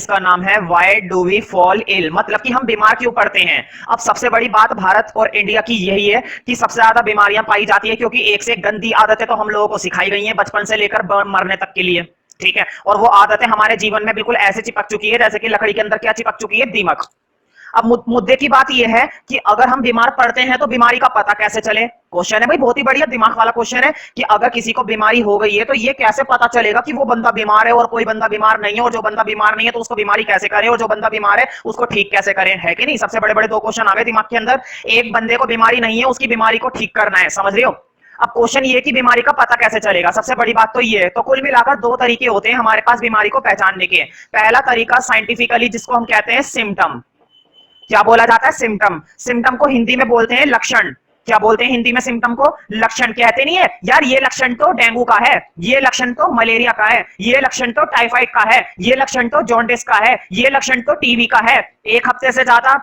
जिसका नाम है why do we fall ill, मतलब कि हम बीमार क्यों पड़ते हैं। अब सबसे बड़ी बात भारत और इंडिया की यही है कि सबसे ज्यादा बीमारियां पाई जाती है क्योंकि एक से एक गंदी आदतें तो हम लोगों को सिखाई गई हैं बचपन से लेकर मरने तक के लिए, ठीक है। और वो आदतें हमारे जीवन में बिल्कुल ऐसे चिपक चुकी है जैसे कि लकड़ी के अंदर क्या चिपक चुकी है, दीमक। अब मुद्दे की बात यह है कि अगर हम बीमार पड़ते हैं तो बीमारी का पता कैसे चले। क्वेश्चन है भाई, बहुत ही बढ़िया दिमाग वाला क्वेश्चन है कि अगर किसी को बीमारी हो गई है तो ये कैसे पता चलेगा कि वो बंदा बीमार है और कोई बंदा बीमार नहीं है, और जो बंदा बीमार नहीं है तो उसको बीमारी कैसे करें, और जो बंदा बीमार है उसको ठीक कैसे करें, है कि नहीं। सबसे बड़े बड़े दो क्वेश्चन आ गए दिमाग के अंदर। एक बंदे को बीमारी नहीं है, उसकी बीमारी को ठीक करना है, समझ रहे हो। अब क्वेश्चन ये कि बीमारी का पता कैसे चलेगा। सबसे बड़ी बात तो ये है, तो कुल मिलाकर दो तरीके होते हैं हमारे पास बीमारी को पहचानने के। पहला तरीका साइंटिफिकली जिसको हम कहते हैं सिम्टम। क्या बोला जाता है, सिम्टम। सिम्टम को हिंदी में बोलते हैं लक्षण। क्या बोलते हैं हिंदी में सिम्टम को, लक्षण। कहते नहीं है यार ये लक्षण तो डेंगू का है, ये लक्षण तो मलेरिया का है, ये लक्षण तो टाइफाइड का है, ये लक्षण तो जॉन्डिस का है, ये लक्षण तो टीबी का है। एक हफ्ते से ज्यादा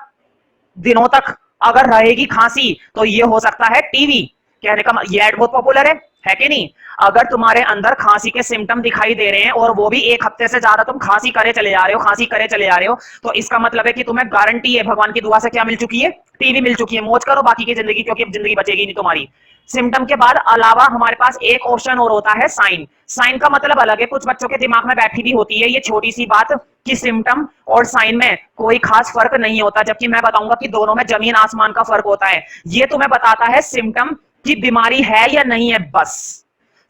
दिनों तक अगर रहेगी खांसी तो ये हो सकता है टीबी। कहने का ये ऐड बहुत पॉपुलर है कि नहीं। अगर तुम्हारे अंदर खांसी के सिम्टम दिखाई दे रहे हैं और वो भी एक हफ्ते से ज्यादा तुम खांसी करे चले जा रहे हो, खांसी करे चले जा रहे हो, तो इसका मतलब है कि तुम्हें गारंटी है भगवान की दुआ से क्या मिल चुकी है, टीबी मिल चुकी है। मौज करो बाकी की जिंदगी, क्योंकि अब जिंदगी बचेगी नहीं तुम्हारी। सिम्टम के बाद अलावा हमारे पास एक ऑप्शन और होता है साइन। साइन का मतलब अलग है, कुछ बच्चों के दिमाग में बैठी भी होती है ये छोटी सी बात कि सिम्टम और साइन में कोई खास फर्क नहीं होता, जबकि मैं बताऊंगा कि दोनों में जमीन आसमान का फर्क होता है। ये तुम्हें बताता है सिम्टम की बीमारी है या नहीं है, बस।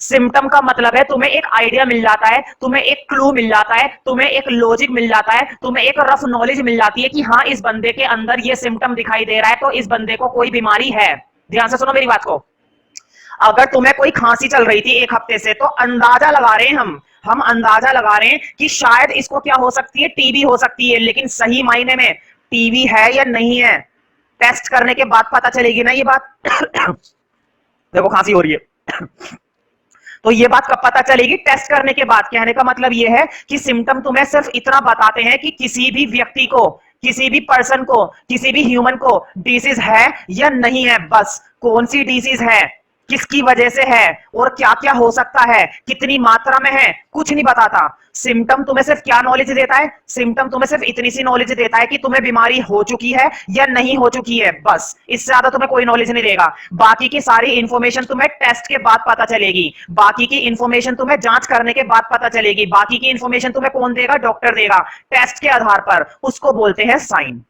सिम्टम का मतलब है तुम्हें एक आइडिया मिल जाता है, तुम्हें एक क्लू मिल जाता है, तुम्हें एक लॉजिक मिल जाता है, तुम्हें एक रफ नॉलेज मिल जाती है कि हाँ इस बंदे के अंदर ये सिम्टम दिखाई दे रहा है तो इस बंदे को कोई बीमारी है। ध्यान से सुनो मेरी बात को। अगर तुम्हें कोई खांसी चल रही थी एक हफ्ते से तो अंदाजा लगा रहे हैं हम अंदाजा लगा रहे हैं कि शायद इसको क्या हो सकती है, टीबी हो सकती है। लेकिन सही मायने में टीबी है या नहीं है टेस्ट करने के बाद पता चलेगी ना ये बात। देखो खांसी हो रही है तो ये बात कब पता चलेगी, टेस्ट करने के बाद। कहने का मतलब ये है कि सिम्टम तुम्हें सिर्फ इतना बताते हैं कि किसी भी व्यक्ति को, किसी भी पर्सन को, किसी भी ह्यूमन को डिसीज है या नहीं है, बस। कौन सी डिसीज है, किसकी वजह से है, और क्या क्या हो सकता है, कितनी मात्रा में है, कुछ नहीं बताता। सिम्टम तुम्हें सिर्फ क्या नॉलेज देता है, सिम्टम तुम्हें सिर्फ इतनी सी नॉलेज देता है कि तुम्हें बीमारी हो चुकी है या नहीं हो चुकी है, बस। इससे ज्यादा तुम्हें कोई नॉलेज नहीं देगा। बाकी की सारी इंफॉर्मेशन तुम्हें टेस्ट के बाद पता चलेगी, बाकी की इंफॉर्मेशन तुम्हें जांच करने के बाद पता चलेगी, बाकी की इंफॉर्मेशन तुम्हें कौन देगा, डॉक्टर देगा, टेस्ट के आधार पर। उसको बोलते हैं साइन।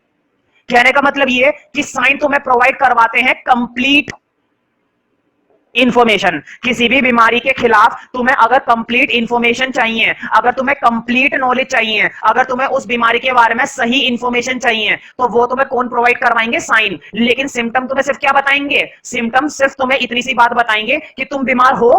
कहने का मतलब ये कि साइन तुम्हें प्रोवाइड करवाते हैं कंप्लीट इंफॉर्मेशन। किसी भी बीमारी के खिलाफ तुम्हें अगर कंप्लीट इंफॉर्मेशन चाहिए, अगर तुम्हें कंप्लीट नॉलेज चाहिए, अगर तुम्हें उस बीमारी के बारे में सही इंफॉर्मेशन चाहिए, तो वो तुम्हें कौन प्रोवाइड करवाएंगे, साइन। लेकिन सिम्टम तुम्हें सिर्फ क्या बताएंगे, सिम्टम सिर्फ तुम्हें इतनी सी बात बताएंगे कि तुम बीमार हो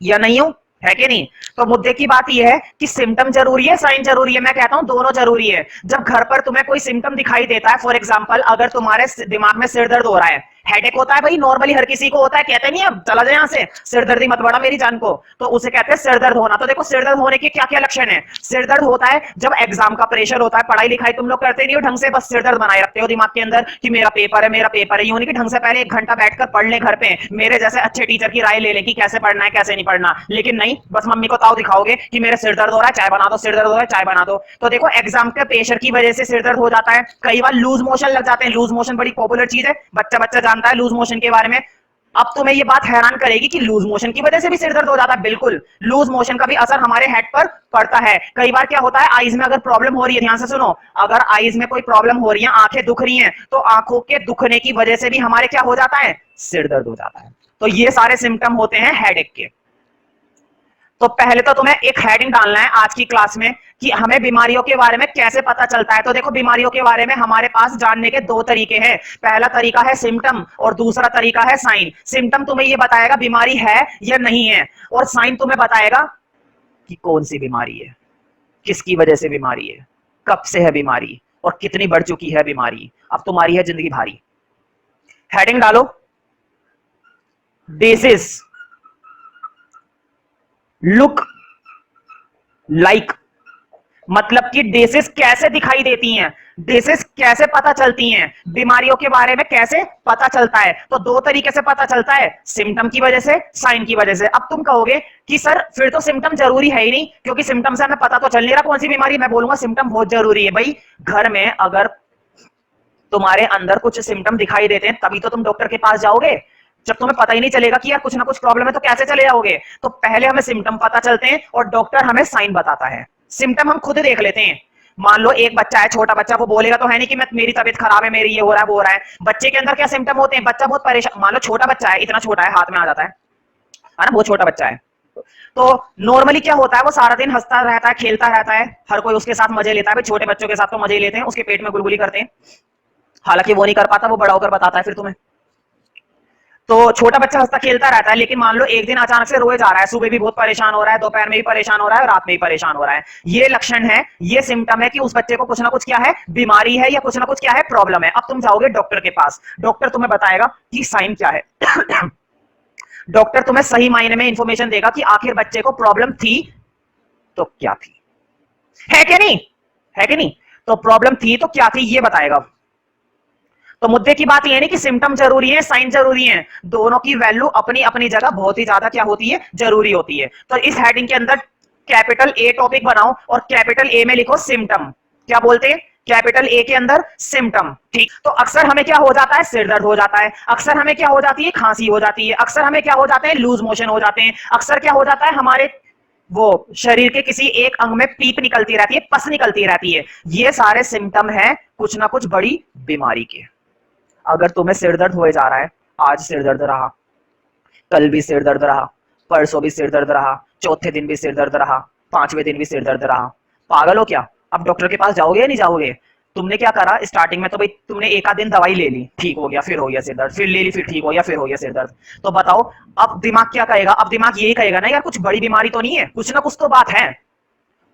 या नहीं हो, है कि नहीं। तो मुद्दे की बात यह है कि सिम्टम जरूरी है, साइन जरूरी है। मैं कहता हूं दोनों जरूरी है। जब घर पर तुम्हें कोई सिम्टम दिखाई देता है, फॉर एग्जांपल अगर तुम्हारे दिमाग में सिर दर्द हो रहा है, हेडेक होता है भाई, नॉर्मली हर किसी को होता है, कहते नहीं अब चला जाए यहां से, सिर दर्दी मत बढ़ा मेरी जान को, तो उसे कहते हैं सिर दर्द होना। तो देखो सिर दर्द होने के क्या क्या लक्षण है। सिर दर्द होता है जब एग्जाम का प्रेशर होता है, पढ़ाई लिखाई तुम लोग करते नहीं हो ढंग से, बस सिर दर्द बनाए रखते हो दिमाग के अंदर कि मेरा पेपर है, मेरा पेपर है। यूं नहीं कि ढंग से पहले 1 घंटा बैठकर पढ़ ले घर पे, मेरे जैसे अच्छे टीचर की राय ले ले कि कैसे पढ़ना है कैसे नहीं पढ़ना। लेकिन नहीं, बस मम्मी को ताव दिखाओगे कि मेरे सिर दर्द हो रहा है, चाय बना दो, सिर दर्द हो रहा है, चाय बना दो। तो देखो एग्जाम के प्रेशर की वजह से सिर दर्द हो जाता है। कई बार लूज मोशन लग जाते हैं। लूज मोशन बड़ी पॉपुलर चीज है, बच्चा बच्चा जानता है लूज मोशन के बारे में। अब तुम्हें ये बात हैरान करेगी कि लूज मोशन की वजह से भी सिर दर्द हो जाता है। बिल्कुल, लूज मोशन का भी असर हमारे हेड पर पड़ता है। कई बार क्या होता है, आईज में अगर प्रॉब्लम हो रही है, ध्यान से सुनो, अगर आईज में कोई प्रॉब्लम हो रही है, आंखें दुख रही हैं, तो आंखों के दुखने की वजह से भी हमारे क्या हो जाता है, सिर दर्द हो जाता है। तो ये सारे सिम्टम होते हैं हेडेक के। तो पहले तो तुम्हें एक हेडिंग डालना है आज की क्लास में कि हमें बीमारियों के बारे में कैसे पता चलता है। तो देखो बीमारियों के बारे में हमारे पास जानने के 2 तरीके हैं। पहला तरीका है सिम्टम और दूसरा तरीका है साइन। सिम्टम तुम्हें ये बताएगा बीमारी है या नहीं है, और साइन तुम्हें बताएगा कि कौन सी बीमारी है, किसकी वजह से बीमारी है, कब से है बीमारी, और कितनी बढ़ चुकी है बीमारी। अब तुम्हारी है जिंदगी भारी। हेडिंग डालो, डिसीज लुक लाइक, मतलब कि डिसीज कैसे दिखाई देती हैं। डिसीज कैसे पता चलती हैं, बीमारियों के बारे में कैसे पता चलता है? तो दो तरीके से पता चलता है, सिम्टम की वजह से, साइन की वजह से। अब तुम कहोगे कि सर फिर तो सिम्टम जरूरी है ही नहीं, क्योंकि सिम्टम से हमें पता तो चल नहीं रहा कौन सी बीमारी। मैं बोलूंगा सिम्टम बहुत जरूरी है भाई। घर में अगर तुम्हारे अंदर कुछ सिम्टम दिखाई देते हैं तभी तो तुम डॉक्टर के पास जाओगे। जब तुम्हें पता ही नहीं चलेगा कि यार कुछ ना कुछ प्रॉब्लम है तो कैसे चले जाओगे? तो पहले हमें सिम्टम पता चलते हैं और डॉक्टर हमें साइन बताता है। सिम्टम हम खुद देख लेते हैं। मान लो एक बच्चा है, छोटा बच्चा, वो बोलेगा तो है नहीं कि मैं मेरी तबीयत खराब है, मेरी ये हो रहा है वो हो रहा है। बच्चे के अंदर क्या सिम्टम होते हैं? बच्चा बहुत परेशान, मान लो छोटा बच्चा है, इतना छोटा है हाथ में आ जाता है ना, बहुत छोटा बच्चा है। तो नॉर्मली क्या होता है, वो सारा दिन हंसता रहता है, खेलता रहता है, हर कोई उसके साथ मजे लेता है। छोटे बच्चों के साथ तो मजे लेते हैं, उसके पेट में गुलगुली करते हैं। हालांकि वो नहीं कर पाता, वो बड़ा होकर बताता है फिर तुम्हें। तो छोटा बच्चा हंसता खेलता रहता है, लेकिन मान लो एक दिन अचानक से रोए जा रहा है, सुबह भी बहुत परेशान हो रहा है, दोपहर में भी परेशान हो रहा है, रात में भी परेशान हो रहा है। ये लक्षण है, ये सिम्टम है कि उस बच्चे को कुछ ना कुछ क्या है, बीमारी है, या कुछ ना कुछ क्या है, प्रॉब्लम है। अब तुम जाओगे डॉक्टर के पास, डॉक्टर तुम्हें बताएगा कि साइन क्या है। डॉक्टर तुम्हें सही मायने में इंफॉर्मेशन देगा कि आखिर बच्चे को प्रॉब्लम थी तो क्या थी, है कि नहीं, है कि नहीं? तो प्रॉब्लम थी तो क्या थी ये बताएगा। तो मुद्दे की बात यह नहीं कि सिम्टम जरूरी है, साइन जरूरी है, दोनों की वैल्यू अपनी अपनी जगह बहुत ही ज्यादा क्या होती है, जरूरी होती है। तो इस हेडिंग के अंदर कैपिटल ए टॉपिक बनाओ और कैपिटल ए में लिखो सिम्टम। क्या बोलते हैं? कैपिटल ए के अंदर सिम्टम। ठीक, तो अक्सर हमें क्या हो जाता है, सिर दर्द हो जाता है, अक्सर हमें क्या हो जाती है, खांसी हो जाती है, अक्सर हमें क्या हो जाते हैं, लूज मोशन हो जाते हैं, अक्सर क्या हो जाता है, हमारे वो शरीर के किसी एक अंग में पीप निकलती रहती है, पस निकलती रहती है। ये सारे सिम्टम है कुछ ना कुछ बड़ी बीमारी के। अगर तुम्हें सिर दर्द हो जा रहा है, आज सिर दर्द रहा, कल भी सिर दर्द रहा, परसों भी सिर दर्द रहा, चौथे दिन भी सिर दर्द रहा, पांचवें दिन भी सिर दर्द रहा, पागल हो क्या? अब डॉक्टर के पास जाओगे या नहीं जाओगे? तुमने क्या करा स्टार्टिंग में, तो भाई तुमने एक आध दिन दवाई ले ली, ठीक हो गया, फिर हो गया सिर दर्द, फिर ले ली, फिर ठीक हो गया, फिर हो गया सिर दर्द। तो बताओ अब दिमाग क्या कहेगा? अब दिमाग यही कहेगा ना यार कुछ बड़ी बीमारी तो नहीं है, कुछ ना कुछ तो बात है,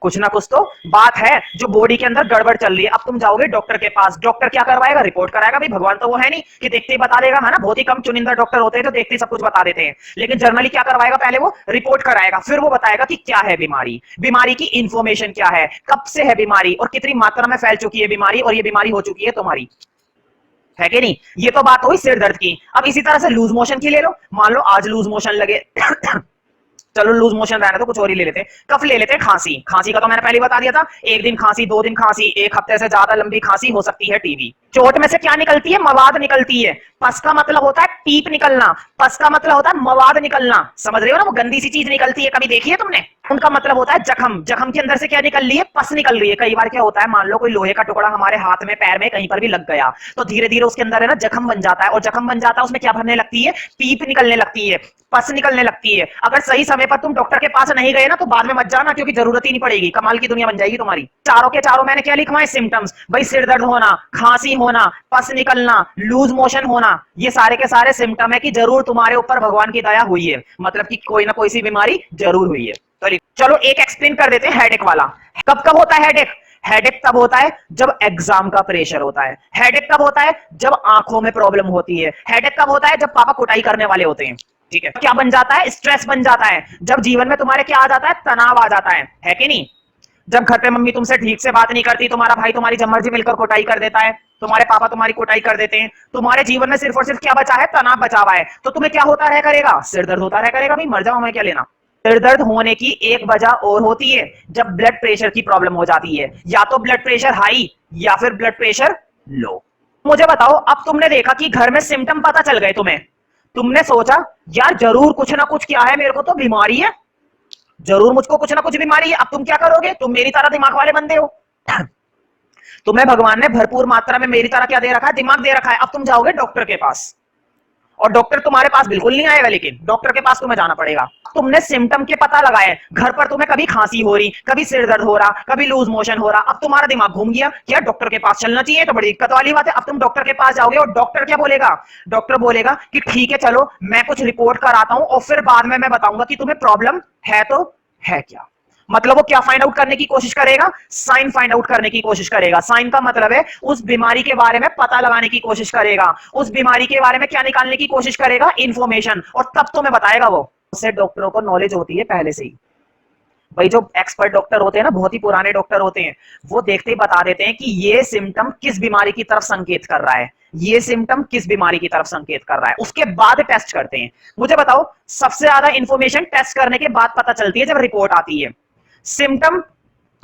कुछ ना कुछ तो बात है जो बॉडी के अंदर गड़बड़ चल रही है। अब तुम जाओगे डॉक्टर के पास, डॉक्टर क्या करवाएगा? रिपोर्ट कराएगा। भाई भगवान तो वो है नहीं कि देखते ही बता देगा, है ना, बहुत ही कम चुनिंदा डॉक्टर होते हैं जो देखते ही सब कुछ बता देते हैं। लेकिन जनरली क्या करवाएगा? पहले वो रिपोर्ट कराएगा, फिर वो बताएगा कि क्या है बीमारी, बीमारी की इंफॉर्मेशन क्या है, कब से है बीमारी और कितनी मात्रा में फैल चुकी है बीमारी, और ये बीमारी हो चुकी है तुम्हारी, है कि नहीं? ये तो बात हुई सिर दर्द की। अब इसी तरह से लूज मोशन की ले लो। मान लो आज लूज मोशन लगे, चलो लूज मोशन रहना तो कुछ और ही ले लेते हैं, कफ ले लेते हैं, खांसी। खांसी का तो मैंने पहले बता दिया था, एक दिन खांसी, दो दिन खांसी, एक हफ्ते से ज्यादा लंबी खांसी हो सकती है टीबी। चोट में से क्या निकलती है? मवाद निकलती है। पस का मतलब होता है पीप निकलना, पस का मतलब होता है मवाद निकलना, समझ रहे हो ना? वो गंदी सी चीज निकलती है, कभी देखी है तुमने? उनका मतलब होता है जख्म, जख्म के अंदर से क्या निकल रही है? पस निकल रही है। कई बार क्या होता है, मान लो कोई लोहे का टुकड़ा हमारे हाथ में, पैर में, कहीं पर भी लग गया, तो धीरे धीरे उसके अंदर है ना जख्म बन जाता है, और जख्म बन जाता है उसमें क्या भरने लगती है? पीप निकलने लगती है, पस निकलने लगती है। अगर सही समय पर तुम डॉक्टर के पास नहीं गए ना तो बाद में मत जाना, क्योंकि जरूरत ही नहीं पड़ेगी, कमाल की दुनिया बन जाएगी तुम्हारी। चारों के चारों मैंने क्या लिखवाए? सिम्टम्स। भाई सिर दर्द होना, खांसी होना, पस निकलना, लूज मोशन होना, ये सारे के सारे सिम्टम है कि जरूर तुम्हारे ऊपर भगवान की दया हुई है, मतलब कि कोई ना कोई सी बीमारी जरूर हुई है। तो चलो एक एक्सप्लेन कर देते हैं हेडेक वाला। कब कब होता है हेडेक? हेडेक तब होता है जब एग्जाम का प्रेशर होता है। हेडेक कब होता है? जब आंखों में प्रॉब्लम होती है। हेडेक कब होता है? जब पापा कुटाई करने वाले होते हैं। ठीक है, क्या बन जाता है? स्ट्रेस बन जाता है। जब जीवन में तुम्हारे क्या आ जाता है? तनाव आ जाता है कि नहीं? जब घर पे मम्मी तुमसे ठीक से बात नहीं करती, तुम्हारा भाई तुम्हारी जब मर्जी मिलकर कुटाई कर देता है, तुम्हारे पापा तुम्हारी कुटाई कर देते हैं, तुम्हारे जीवन में सिर्फ और सिर्फ क्या बचा है? तनाव बचा हुआ है। तो तुम्हें क्या होता रह करेगा? सिर दर्द होता रह करेगा। भाई मर जाओ, हमें क्या लेना। सिर दर्द होने की एक वजह और होती है, जब ब्लड प्रेशर की प्रॉब्लम हो जाती है, या तो ब्लड प्रेशर हाई या फिर ब्लड प्रेशर लो। मुझे बताओ, अब तुमने देखा कि घर में सिम्टम पता चल गए तुम्हें, तुमने सोचा यार जरूर कुछ ना कुछ क्या है, मेरे को तो बीमारी है, जरूर मुझको कुछ ना कुछ बीमारी है। अब तुम क्या करोगे? तुम मेरी तरह दिमाग वाले बंदे हो, तुम्हें भगवान ने भरपूर मात्रा में मेरी तरह क्या दे रखा है? दिमाग दे रखा है। अब तुम जाओगे डॉक्टर के पास, और डॉक्टर तुम्हारे पास बिल्कुल नहीं आएगा, लेकिन डॉक्टर के पास तुम्हें जाना पड़ेगा। तुमने सिम्टम के पता लगाए, घर पर तुम्हें कभी खांसी हो रही, कभी सिर दर्द हो रहा, कभी लूज मोशन हो रहा, अब तुम्हारा दिमाग घूम गया क्या डॉक्टर के पास चलना चाहिए? तो बड़ी दिक्कत वाली बात है। अब तुम डॉक्टर के पास जाओगे और डॉक्टर क्या बोलेगा? डॉक्टर बोलेगा कि ठीक है चलो मैं कुछ रिपोर्ट कराता हूं और फिर बाद में मैं बताऊंगा कि तुम्हें प्रॉब्लम है तो है क्या। मतलब वो क्या फाइंड आउट करने की कोशिश करेगा? साइन फाइंड आउट करने की कोशिश करेगा। साइन का मतलब है उस बीमारी के बारे में पता लगाने की कोशिश करेगा, उस बीमारी के बारे में क्या निकालने की कोशिश करेगा? इंफॉर्मेशन, और तब तुम्हें बताएगा वो। उससे डॉक्टरों को नॉलेज होती है पहले से ही, भाई जो एक्सपर्ट डॉक्टर होते हैं ना, बहुत ही पुराने डॉक्टर होते हैं, वो देखते ही बता देते हैं कि ये सिम्टम किस बीमारी की तरफ संकेत कर रहा है, ये सिम्टम किस बीमारी की तरफ संकेत कर रहा है, उसके बाद टेस्ट करते हैं। मुझे बताओ, सबसे ज्यादा इंफॉर्मेशन टेस्ट करने के बाद पता चलती है जब रिपोर्ट आती है। सिम्टम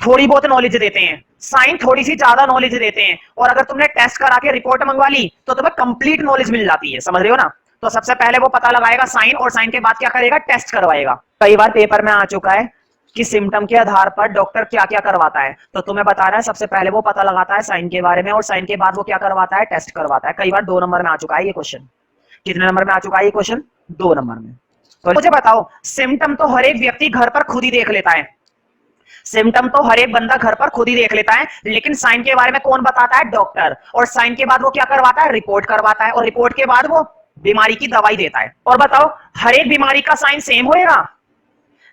थोड़ी बहुत नॉलेज देते हैं, साइन थोड़ी सी ज्यादा नॉलेज देते हैं, और अगर तुमने टेस्ट करा के रिपोर्ट मंगवा ली तो तुम्हें कंप्लीट नॉलेज मिल जाती है, समझ रहे हो ना। तो सबसे पहले वो पता लगाएगा साइन, और साइन के बाद क्या करेगा, टेस्ट करवाएगा। कई बार पेपर में आ चुका है कि सिम्टम के आधार पर डॉक्टर क्या क्या करवाता है, तो तुम्हें बता रहा है सबसे पहले वो पता लगाता है साइन के बारे में, और साइन के बाद वो क्या करवाता है, टेस्ट करवाता है। कई बार 2 नंबर में आ चुका है ये क्वेश्चन। कितने नंबर में आ चुका है ये क्वेश्चन, 2 नंबर में। तो मुझे बताओ, सिम्टम तो हर एक व्यक्ति घर पर खुद ही देख लेता है, सिम्टम तो हर एक बंदा घर पर खुद ही देख लेता है, लेकिन साइन के बारे में कौन बताता है, डॉक्टर। और साइन के बाद वो क्या करवाता है, रिपोर्ट करवाता है, और रिपोर्ट के बाद वो बीमारी की दवाई देता है। और बताओ, हर एक बीमारी का साइन सेम होएगा?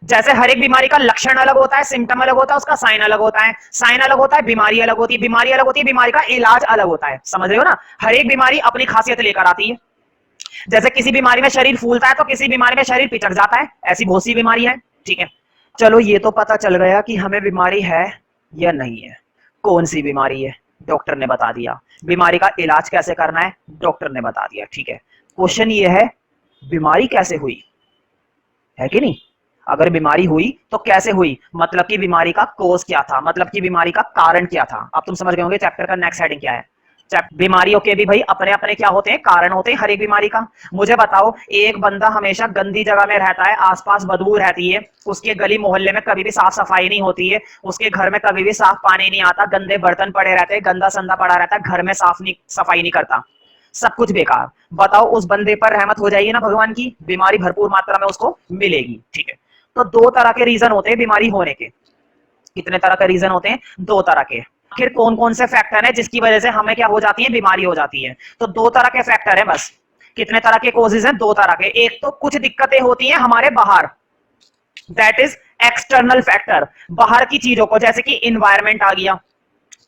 जैसे हर एक बीमारी का लक्षण अलग होता है, सिम्टम अलग होता है, उसका साइन अलग होता है, साइन अलग होता है, बीमारी अलग होती है, बीमारी अलग होती है, बीमारी का इलाज अलग होता है, समझ रहे हो ना। हर एक बीमारी अपनी खासियत लेकर आती है। जैसे किसी बीमारी में शरीर फूलता है तो किसी बीमारी में शरीर पिचक जाता है, ऐसी बहुत सी बीमारी है, ठीक है। चलो ये तो पता चल गया कि हमें बीमारी है या नहीं है, कौन सी बीमारी है डॉक्टर ने बता दिया, बीमारी का इलाज कैसे करना है डॉक्टर ने बता दिया, ठीक है। क्वेश्चन ये है, बीमारी कैसे हुई, है कि नहीं। अगर बीमारी हुई तो कैसे हुई, मतलब कि बीमारी का कोज क्या था, मतलब कि बीमारी का कारण क्या था। अब तुम समझ गए होंगे चैप्टर का नेक्स्ट हेडिंग क्या है। बीमारियों के भी भाई अपने अपने क्या होते हैं, कारण होते हैं हर एक बीमारी का। मुझे बताओ, एक बंदा हमेशा गंदी जगह में रहता है, आसपास बदबू रहती है, उसके गली मोहल्ले में कभी भी साफ सफाई नहीं होती है, उसके घर में कभी भी साफ पानी नहीं आता, गंदे बर्तन पड़े रहते हैं, गंदा संदा पड़ा रहता है, घर में साफ नहीं सफाई नहीं करता, सब कुछ बेकार। बताओ उस बंदे पर रहमत हो जाएगी ना भगवान की, बीमारी भरपूर मात्रा में उसको मिलेगी, ठीक है। तो 2 तरह के रीजन होते हैं बीमारी होने के। कितने तरह के रीजन होते हैं, 2 तरह के। आखिर कौन कौन से फैक्टर हैं जिसकी वजह से हमें क्या हो जाती है, बीमारी हो जाती है। तो 2 तरह के फैक्टर हैं बस। कितने तरह के कोजेज हैं, 2 तरह के। एक तो कुछ दिक्कतें होती हैं हमारे बाहर, दैट इज एक्सटर्नल फैक्टर, बाहर की चीजों को, जैसे कि इन्वायरमेंट आ गया,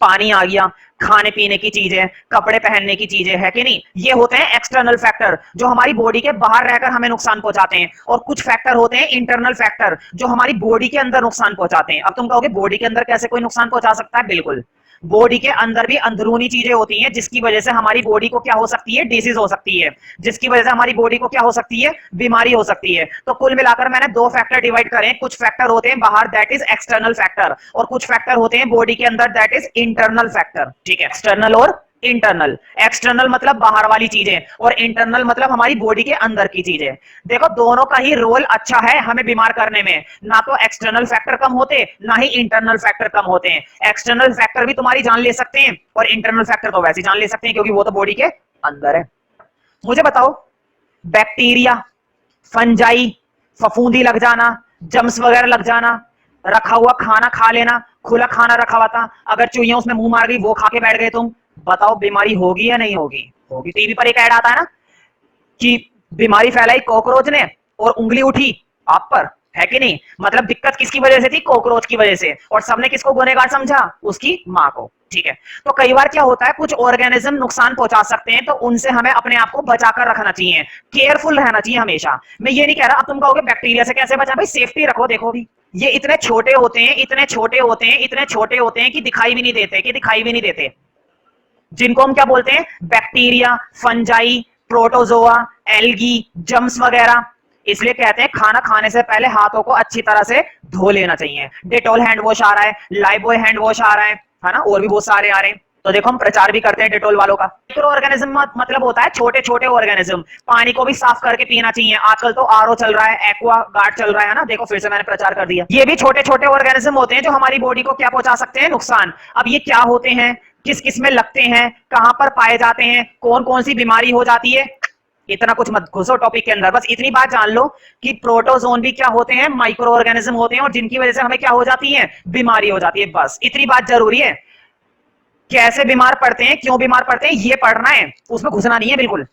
पानी आ गया, खाने पीने की चीजें, कपड़े पहनने की चीजें, है कि नहीं, ये होते हैं एक्सटर्नल फैक्टर जो हमारी बॉडी के बाहर रहकर हमें नुकसान पहुंचाते हैं। और कुछ फैक्टर होते हैं इंटरनल फैक्टर जो हमारी बॉडी के अंदर नुकसान पहुंचाते हैं। अब तुम कहोगे बॉडी के अंदर कैसे कोई नुकसान पहुंचा सकता है, बिल्कुल, बॉडी के अंदर भी अंदरूनी चीजें होती हैं जिसकी वजह से हमारी बॉडी को क्या हो सकती है, डिसीज हो सकती है, जिसकी वजह से हमारी बॉडी को क्या हो सकती है, बीमारी हो सकती है। तो कुल मिलाकर मैंने 2 फैक्टर डिवाइड करें, कुछ फैक्टर होते हैं बाहर, दैट इज एक्सटर्नल फैक्टर, और कुछ फैक्टर होते हैं बॉडी के अंदर, दैट इज इंटरनल फैक्टर, ठीक है। एक्सटर्नल और इंटरनल। एक्सटर्नल मतलब बाहर वाली चीजें, और इंटरनल मतलब हमारी बॉडी के अंदर की चीजें। देखो दोनों का ही रोल अच्छा है हमें बीमार करने में, ना तो एक्सटर्नल फैक्टर कम होते ना ही इंटरनल फैक्टर कम होते हैं। एक्सटर्नल फैक्टर भी तुम्हारी जान ले सकते हैं और इंटरनल फैक्टर तो वैसे जान ले सकते हैं क्योंकि वो तो बॉडी के अंदर है। मुझे बताओ, बैक्टीरिया, फंजाई, फफूंदी लग जाना, जम्स वगैरह लग जाना, रखा हुआ खाना खा लेना, खुला खाना रखा हुआ था, अगर चूहियां उसमें मुंह मार गई, वो खा के बैठ गए तुम, बताओ बीमारी होगी या नहीं होगी, होगी। टीवी पर एक ऐड आता है ना कि बीमारी फैलाई कॉकरोच ने और उंगली उठी आप पर, है कि नहीं, मतलब दिक्कत किसकी वजह से थी, कॉकरोच की वजह से, और सबने किसको गुनहगार समझा, उसकी मां को, ठीक है। तो कई बार क्या होता है, कुछ ऑर्गेनिज्म नुकसान पहुंचा सकते हैं, तो उनसे हमें अपने आप को बचाकर रखना चाहिए, केयरफुल रहना चाहिए हमेशा। मैं ये नहीं कह रहा, अब तुम कहोगे बैक्टीरिया से कैसे बचा, भाई सेफ्टी रखो। देखो भी ये इतने छोटे होते हैं, इतने छोटे होते हैं, इतने छोटे होते हैं कि दिखाई भी नहीं देते, कि दिखाई भी नहीं देते, जिनको हम क्या बोलते हैं, bacteria, fungi, protozoa, algae, germs वगैरह। इसलिए कहते हैं खाना खाने से पहले हाथों को अच्छी तरह से धो लेना चाहिए। डेटॉल हैंड वॉश आ रहा है, लाइबॉय हैंड वॉश आ रहा है ना, और भी बहुत सारे आ रहे हैं। तो देखो हम प्रचार भी करते हैं डेटॉल वालों का। माइक्रो ऑर्गेनिज्म मतलब होता है छोटे छोटे ऑर्गेनिज्म। पानी को भी साफ करके पीना चाहिए। आजकल तो आरओ चल रहा है, एक्वा गार्ड चल रहा है ना, देखो फिर से मैंने प्रचार कर दिया। ये भी छोटे छोटे ऑर्गेनिज्म होते हैं जो हमारी बॉडी को क्या पहुंचा सकते हैं, नुकसान। अब ये क्या होते हैं, किस किस में लगते हैं, कहां पर पाए जाते हैं, कौन कौन सी बीमारी हो जाती है, इतना कुछ मत घुसो टॉपिक के अंदर। बस इतनी बात जान लो कि प्रोटोजोन भी क्या होते हैं, माइक्रो ऑर्गेनिज्म होते हैं, और जिनकी वजह से हमें क्या हो जाती है, बीमारी हो जाती है। बस इतनी बात जरूरी है। कैसे बीमार पड़ते हैं, क्यों बीमार पड़ते हैं, ये पढ़ना है, उसमें घुसना नहीं है बिल्कुल।